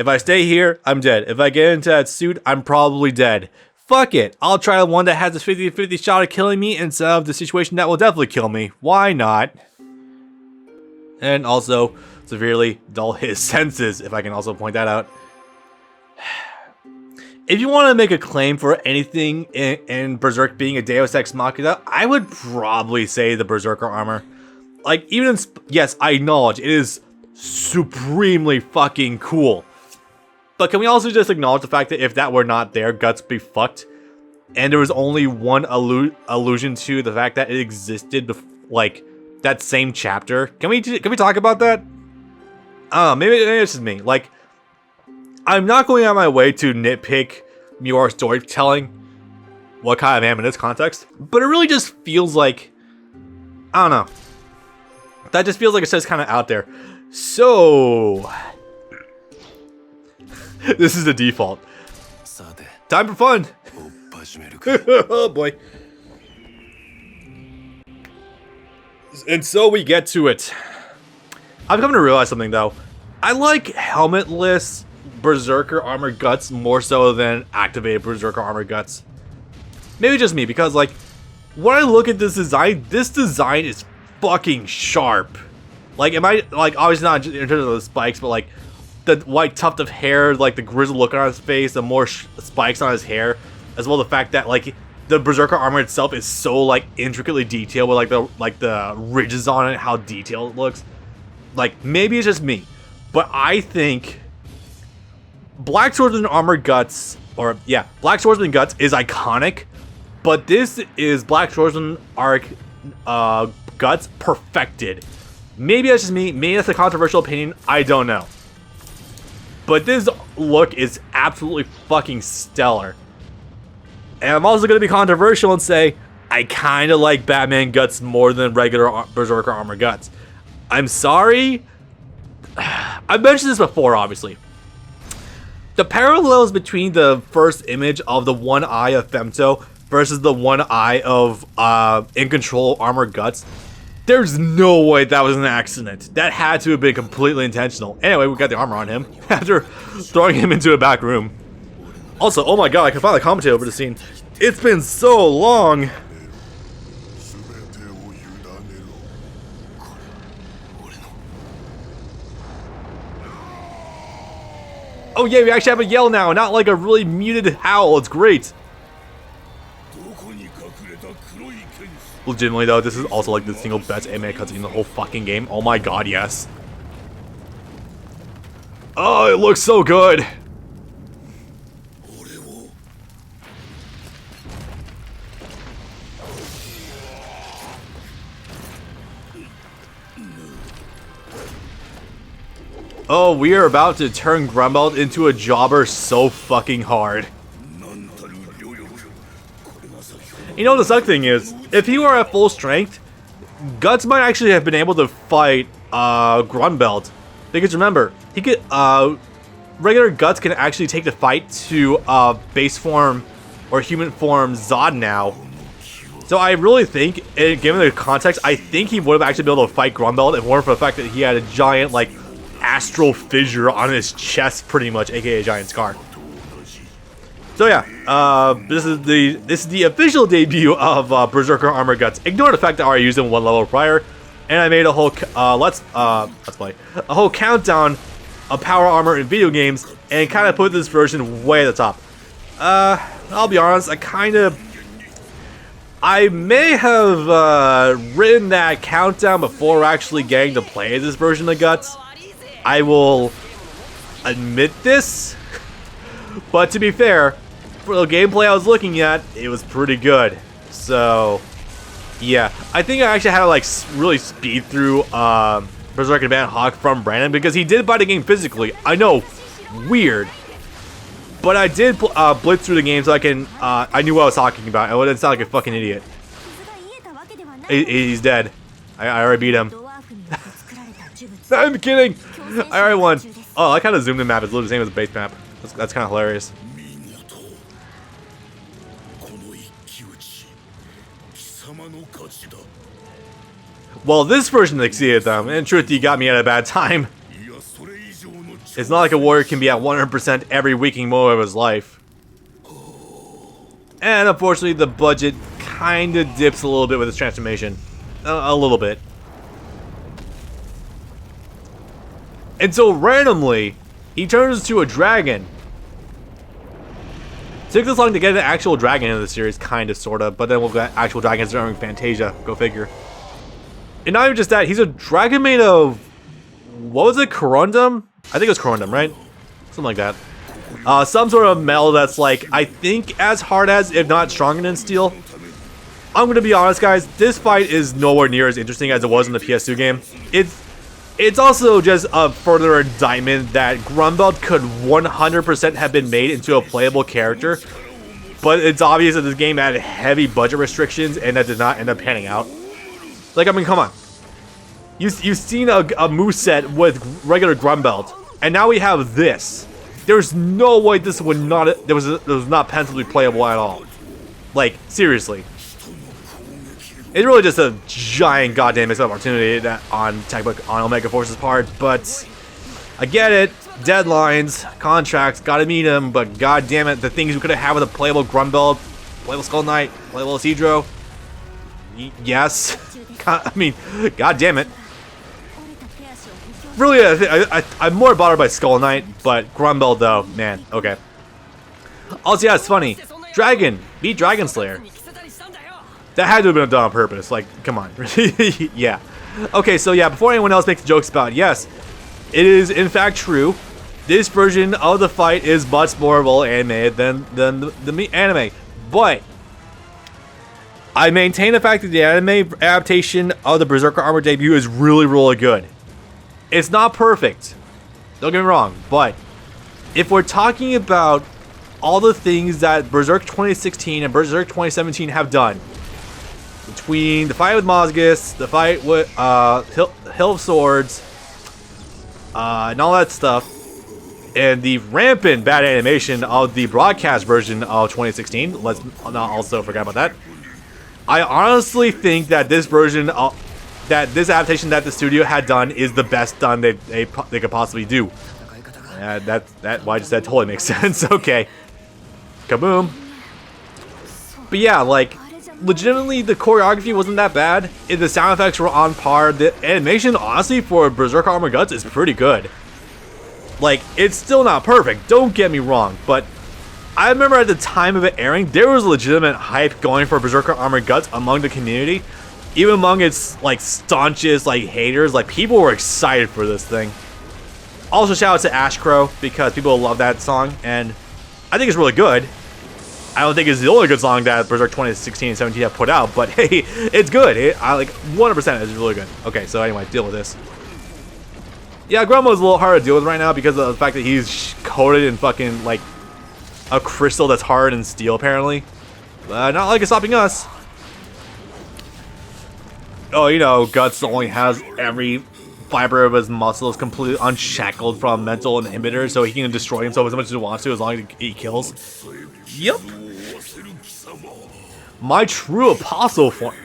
If I stay here, I'm dead. If I get into that suit, I'm probably dead. Fuck it. I'll try one that has a 50-50 shot of killing me instead of the situation that will definitely kill me. Why not? And also, severely dull his senses, if I can also point that out. If you want to make a claim for anything in Berserk being a Deus Ex Machina, I would probably say the Berserker Armor. Like, even in, yes, I acknowledge it is supremely fucking cool. But can we also just acknowledge the fact that if that were not there, Guts would be fucked? And there was only one allusion to the fact that it existed, like, that same chapter. Can we talk about that? Maybe it's just me. Like, I'm not going out of my way to nitpick Miura's storytelling, what kind of am in this context, but it really just feels like, I don't know. That just feels like it's just kind of out there. So, this is the default. Time for fun. Oh boy. And so we get to it. I've come to realize something though. I like helmetless Berserker Armor Guts more so than activated Berserker Armor Guts. Maybe just me, because like, when I look at this design is fucking sharp. Like, am I, like, obviously not in terms of the spikes, but like, the white tuft of hair, like the grizzled look on his face, the more spikes on his hair, as well as the fact that like the Berserker armor itself is so like intricately detailed with like the ridges on it, how detailed it looks. Like, maybe it's just me, but I think Black Swordsman Armor Guts, or yeah, Black Swordsman Guts is iconic, but this is Black Swordsman Guts perfected. Maybe that's just me, maybe that's a controversial opinion, I don't know. But this look is absolutely fucking stellar. And I'm also going to be controversial and say, I kind of like Batman Guts more than regular Berserker Armor Guts. I'm sorry. I've mentioned this before, obviously. The parallels between the first image of the one eye of Femto versus the one eye of In Control Armor Guts, there's no way that was an accident. That had to have been completely intentional. Anyway, we got the armor on him after throwing him into a back room. Also, oh my god, I can finally commentate over the scene. It's been so long. Oh yeah, we actually have a yell now, not like a really muted howl. It's great. Legitimately though, this is also like the single best anime cutscene in the whole fucking game. Oh my god, yes. Oh, it looks so good. Oh, we are about to turn Grunbelt into a jobber so fucking hard. You know, the suck thing is, if he were at full strength, Guts might actually have been able to fight Grunbelt. Because remember, he could regular Guts can actually take the fight to base form or human form Zod now. So I really think, given the context, I think he would have actually been able to fight Grunbelt if it weren't for the fact that he had a giant like astral fissure on his chest, pretty much, aka a giant scar. So yeah, this is the official debut of Berserker Armor Guts. Ignore the fact that I already used it one level prior, and I made a whole let's play a whole countdown of power armor in video games, and kind of put this version way at the top. I'll be honest, I may have written that countdown before actually getting to play this version of Guts. I will admit this, but to be fair, for the gameplay I was looking at, it was pretty good. So, yeah, I think I actually had to like really speed through Berserk Advance Hawk from Brandon because he did buy the game physically. I know, weird, but I did blitz through the game so I knew what I was talking about. I wouldn't sound like a fucking idiot. He's dead. I already beat him. I'm kidding. I already won. Oh, I kind of zoomed in map. It's literally the same as the base map. That's kind of hilarious. Well, this version exceeded them, and truth, you got me at a bad time. It's not like a warrior can be at 100% every waking moment of his life. And unfortunately, the budget kind of dips a little bit with his transformation. A little bit. And so randomly, he turns into a dragon. It took this long to get an actual dragon into the series, kind of, sort of, but then we'll get actual dragons during Fantasia. Go figure. And not even just that, he's a dragon made of, what was it, corundum? I think it was corundum, right? Something like that. Some sort of metal that's like, I think as hard as, if not stronger than steel. I'm gonna be honest, guys, this fight is nowhere near as interesting as it was in the PS2 game. It's also just a further indictment that Grunbeld could 100% have been made into a playable character, but it's obvious that this game had heavy budget restrictions and that did not end up panning out. Like, I mean, come on. You've seen a moveset with regular Grunbeld, and now we have this. There's no way this would not, it was not pensibly playable at all. Like, seriously. It's really just a giant goddamn missed opportunity that on Omega Force's part, but I get it. Deadlines, contracts, gotta meet them, but god damn it, the things we could have had with a playable Grunbeld, playable Skull Knight, playable Isidro. Yes. I mean, god damn it. Really, I'm more bothered by Skull Knight, but Grunbeld though, man, okay. Also, yeah, it's funny. Dragon, beat Dragon Slayer. That had to have been done on purpose. Like, come on. Yeah. Okay, so yeah, before anyone else makes jokes about it, yes, it is in fact true. This version of the fight is much more well animated than the anime. But I maintain the fact that the anime adaptation of the Berserker Armor debut is really, really good. It's not perfect. Don't get me wrong, but if we're talking about all the things that Berserk 2016 and Berserk 2017 have done, between the fight with Mozgus, the fight with Hill of Swords, and all that stuff, and the rampant bad animation of the broadcast version of 2016, let's not also forget about that. I honestly think that this version, this adaptation that the studio had done is the best done they could possibly do. That why I just said totally makes sense. Okay, kaboom. But yeah, like, legitimately, the choreography wasn't that bad. The sound effects were on par. The animation, honestly, for Berserk Armor Guts is pretty good. Like, it's still not perfect, don't get me wrong, but I remember at the time of it airing, there was legitimate hype going for Berserker Armor Guts among the community. Even among its, like, staunchest, like, haters, like, people were excited for this thing. Also, shout out to Ash Crow, because people love that song, and I think it's really good. I don't think it's the only good song that Berserk 2016 and 17 have put out, but hey, it's good. I like 100% is really good. Okay, so anyway, deal with this. Yeah, Grumble is a little hard to deal with right now because of the fact that he's coated in fucking like a crystal that's hard than steel, apparently. Not like it's stopping us. Oh, you know, Guts only has every fiber of his muscles completely unshackled from mental inhibitors, so he can destroy himself as much as he wants to, as long as he kills. Yep. My true apostle form.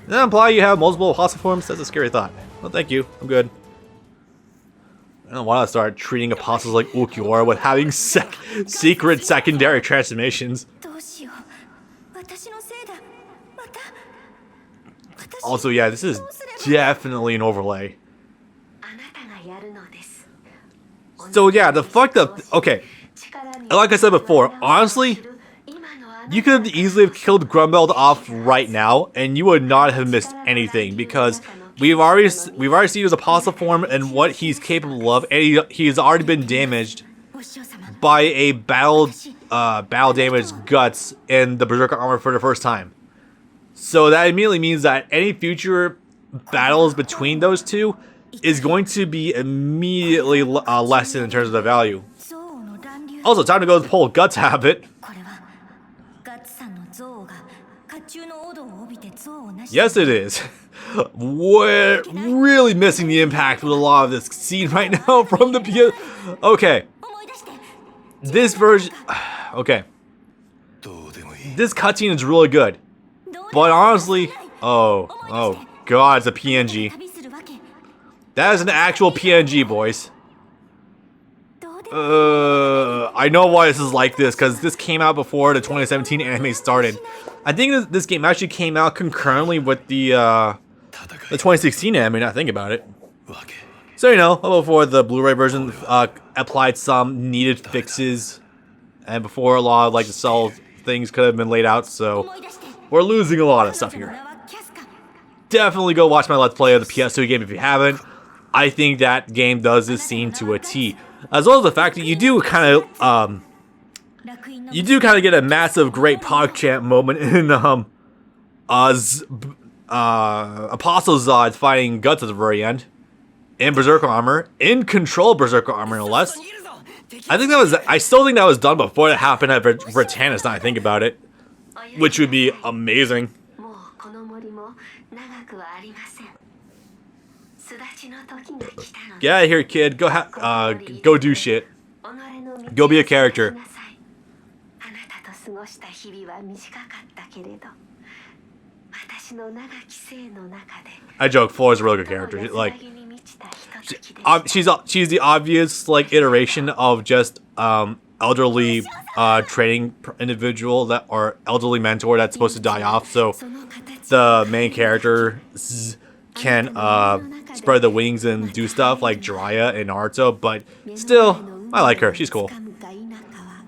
Does that imply you have multiple apostle forms? That's a scary thought. Well, thank you. I'm good. I don't want to start treating apostles like Ulquiorra with having secret secondary transformations. Also, yeah, this is definitely an overlay. So yeah, the fucked up. Okay, like I said before, honestly, you could easily have killed Grunbeld off right now, and you would not have missed anything because we've already seen his apostle form and what he's capable of, and he has already been damaged by a battle damaged Guts in the Berserker Armor for the first time. So that immediately means that any future battles between those two is going to be immediately lessened in terms of the value. Also, time to go pull Guts habit. Yes, it is. We're really missing the impact with a lot of this scene right now from the PS. Okay. This version. Okay. This cutscene is really good. But honestly. Oh god, it's a PNG. That is an actual PNG, boys. I know why this is like this, because this came out before the 2017 anime started. I think this game actually came out concurrently with the 2016 anime, now think about it. So, you know, before the Blu-ray version applied some needed fixes, and before a lot of, like, the cell things could have been laid out, so we're losing a lot of stuff here. Definitely go watch my Let's Play of the PS2 game if you haven't. I think that game does this scene to a T. As well as the fact that you do kind of get a massive great PogChamp moment in Apostle Zod fighting Guts at the very end. In Berserker Armor. In control Berserker Armor, no less. I still think that was done before it happened at Britannis, now I think about it. Which would be amazing. Get out of here, kid. Go do shit. Go be a character. I joke, Flora's a really good character. Like, she's the obvious, like, iteration of just elderly training individual that, or elderly mentor that's supposed to die off, so the main character can spread the wings and do stuff like Jiraiya and Naruto, but still, I like her. She's cool.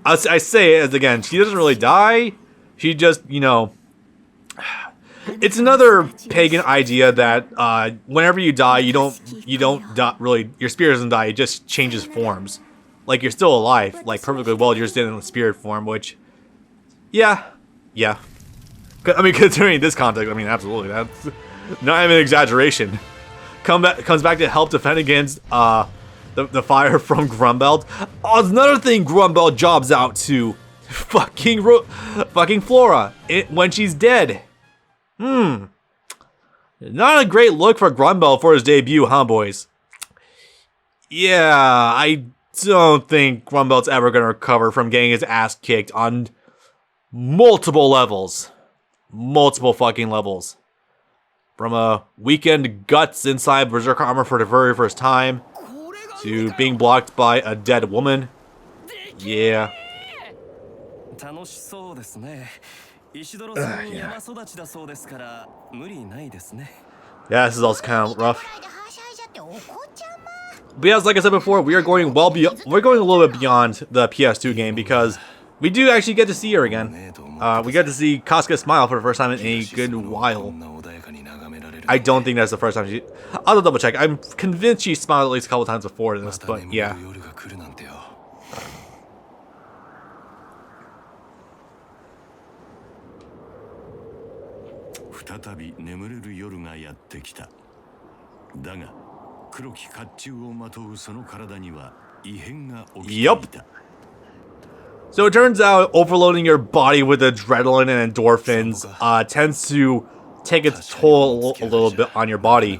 I say it as, again, she doesn't really die. She just, you know, it's another pagan idea that whenever you die, you don't die, really, your spirit doesn't die. It just changes forms. Like, you're still alive, like, perfectly well. You're just in the spirit form, which, yeah. I mean, considering this context, I mean, absolutely, that's not even an exaggeration. Comes back to help defend against the fire from Grumbelt. Oh, it's another thing Grumbelt jobs out to fucking Flora when she's dead. Not a great look for Grumbelt for his debut, huh, boys? Yeah, I don't think Grumbelt's ever gonna recover from getting his ass kicked on multiple levels. Multiple fucking levels. From a weekend Guts inside Berserker Armor for the very first time, to being blocked by a dead woman. Yeah. Yeah, this is also kind of rough. But yes, like I said before, we are going a little bit beyond the PS2 game, because we do actually get to see her again. We get to see Casca smile for the first time in a good while. I don't think that's the first time I'll double check. I'm convinced she smiled at least a couple times before this, but yeah. Yup. So it turns out overloading your body with adrenaline and endorphins tends to take its toll a little bit on your body.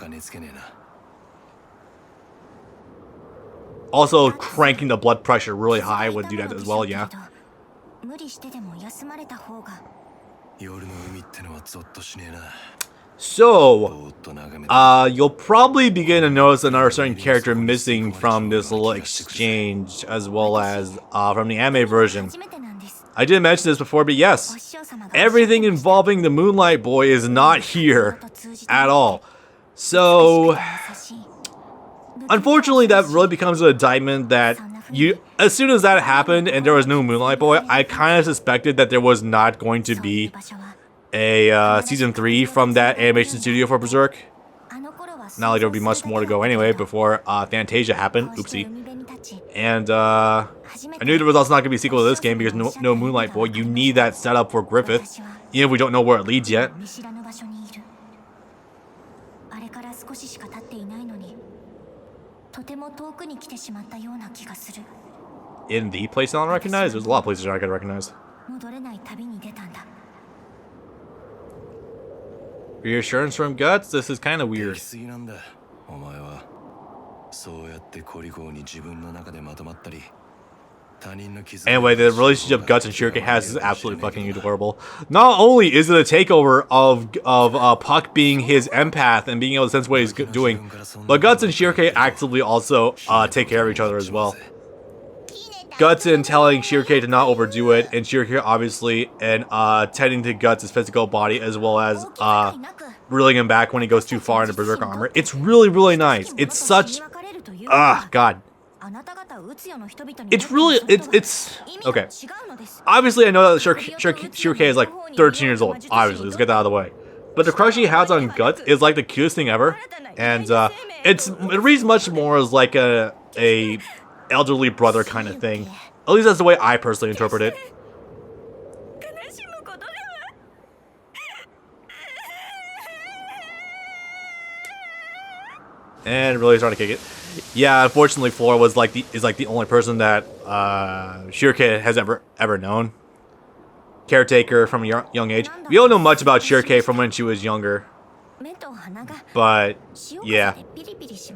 Also, cranking the blood pressure really high would do that as well, yeah. So, you'll probably begin to notice another certain character missing from this little exchange, as well as from the anime version. I didn't mention this before, but yes, everything involving the Moonlight Boy is not here at all. So, unfortunately, that really becomes an indictment that as soon as that happened and there was no Moonlight Boy, I kind of suspected that there was not going to be a season 3 from that animation studio for Berserk. Not like there would be much more to go anyway before Fantasia happened. Oopsie. And I knew there was also not going to be a sequel to this game because no Moonlight Boy. You need that setup for Griffith, even if we don't know where it leads yet. In the place I don't recognize? There's a lot of places I can recognize. Reassurance from Guts? This is kind of weird. Anyway, the relationship Guts and Shirke has is absolutely fucking adorable. Not only is it a takeover of Puck being his empath and being able to sense what he's doing, but Guts and Shirke actively also take care of each other as well. Guts in telling Shirke to not overdo it, and Shirke obviously and tending to Guts' physical body as well as reeling him back when he goes too far into Berserker Armor. It's really, really nice. It's such God. It's really it's okay. Obviously, I know that Shirke is like 13 years old. Obviously, let's get that out of the way. But the crush he has on Guts is like the cutest thing ever, and it reads much more as like a elderly brother kind of thing. At least that's the way I personally interpret it. And really trying to kick it. Yeah, unfortunately, Flora was like the only person that Shirke has ever known. Caretaker from a young age. We don't know much about Shirke from when she was younger. But yeah.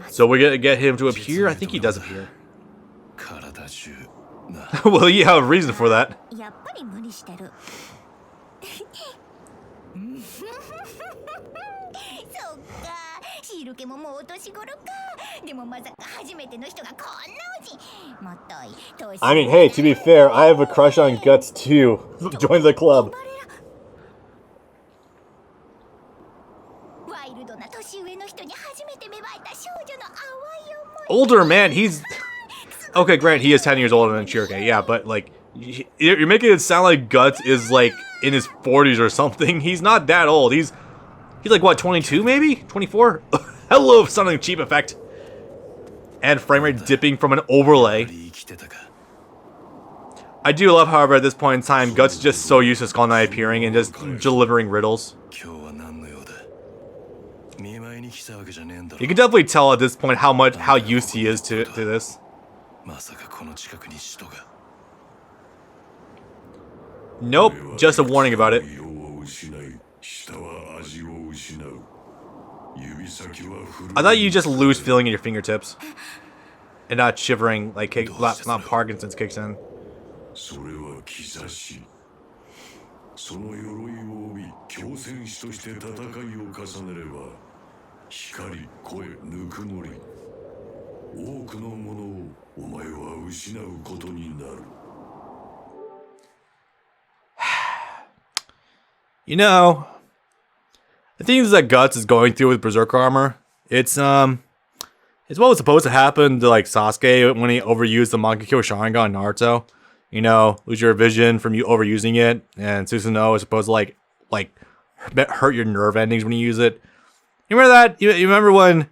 So we're gonna get him to appear. I think he does appear. Well, you have a reason for that. I mean, hey, to be fair, I have a crush on Guts too. Join the club. Older man, he's... Okay, Grant, he is 10 years older than Shirke, yeah, but like, you're making it sound like Guts is like in his 40s or something. He's not that old. He's like, what, 22 maybe? 24? Hello, something cheap effect. And frame rate dipping from an overlay. I do love, however, at this point in time, Guts is just so used to Skull Knight appearing and just delivering riddles. You can definitely tell at this point how used he is to this. Nope, just a warning about it. I thought you just lose feeling in your fingertips. And not shivering like not Parkinson's kicks in. You know, the things that Guts is going through with Berserker Armor, it's what was supposed to happen to like Sasuke when he overused the Mangekyo Sharingan in Naruto. You know, lose your vision from you overusing it, and Susanoo is supposed to like hurt your nerve endings when you use it. You remember that? You remember when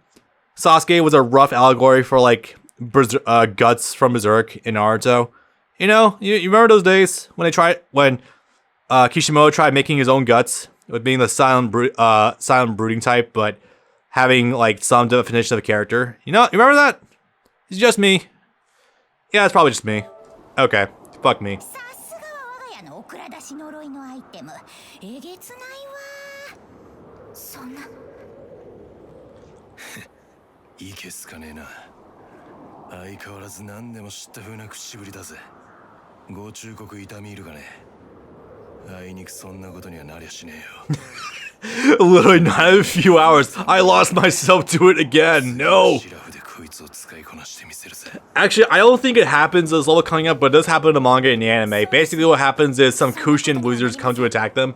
Sasuke was a rough allegory for like Guts from Berserk in Naruto? You know, you remember those days when Kishimoto tried making his own Guts with being the silent brooding type, but having like some definition of a character. You know, you remember that? It's just me. Yeah, it's probably just me. Okay, fuck me. Literally not in a few hours. I lost myself to it again. No. Actually, I don't think it happens as level coming up, but it does happen in the manga and the anime. Basically, what happens is some Kushin wizards come to attack them.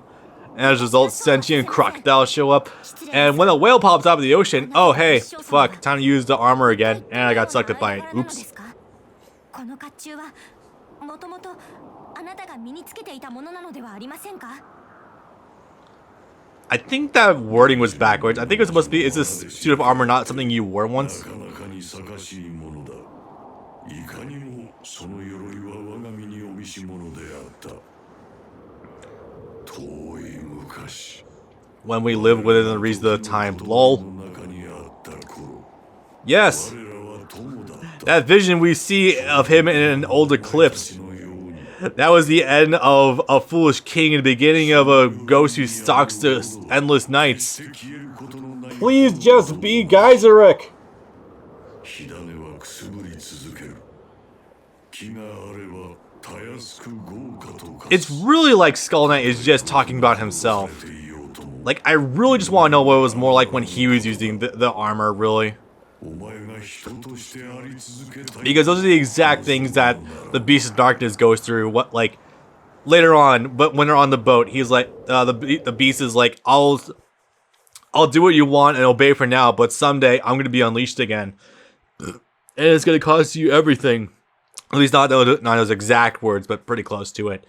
And as a result, sentient crocodiles show up. And when a whale pops out of the ocean, oh hey, fuck, time to use the armor again. And I got sucked up by it. Oops. I think that wording was backwards. I think it was supposed to be, is this suit of armor not something you wore once? When we live within the reason of time. Lol. Yes! That vision we see of him in an old eclipse. That was the end of a foolish king and the beginning of a ghost who stalks the endless nights. Please just be Geyseric! It's really like Skull Knight is just talking about himself. Like, I really just want to know what it was more like when he was using the armor, really. Because those are the exact things that the Beast of Darkness goes through. What, like, later on, but when they're on the boat, he's like, the Beast is like, I'll do what you want and obey for now, but someday I'm gonna be unleashed again, and it's gonna cost you everything. At least not those exact words, but pretty close to it.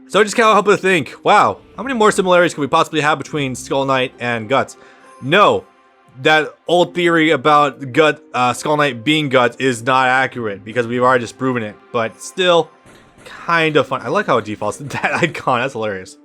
So I just can't help but think, wow, how many more similarities could we possibly have between Skull Knight and Guts? No, that old theory about Skull Knight being Guts is not accurate, because we've already disproven it, but still, kind of fun. I like how it defaults to that icon, that's hilarious.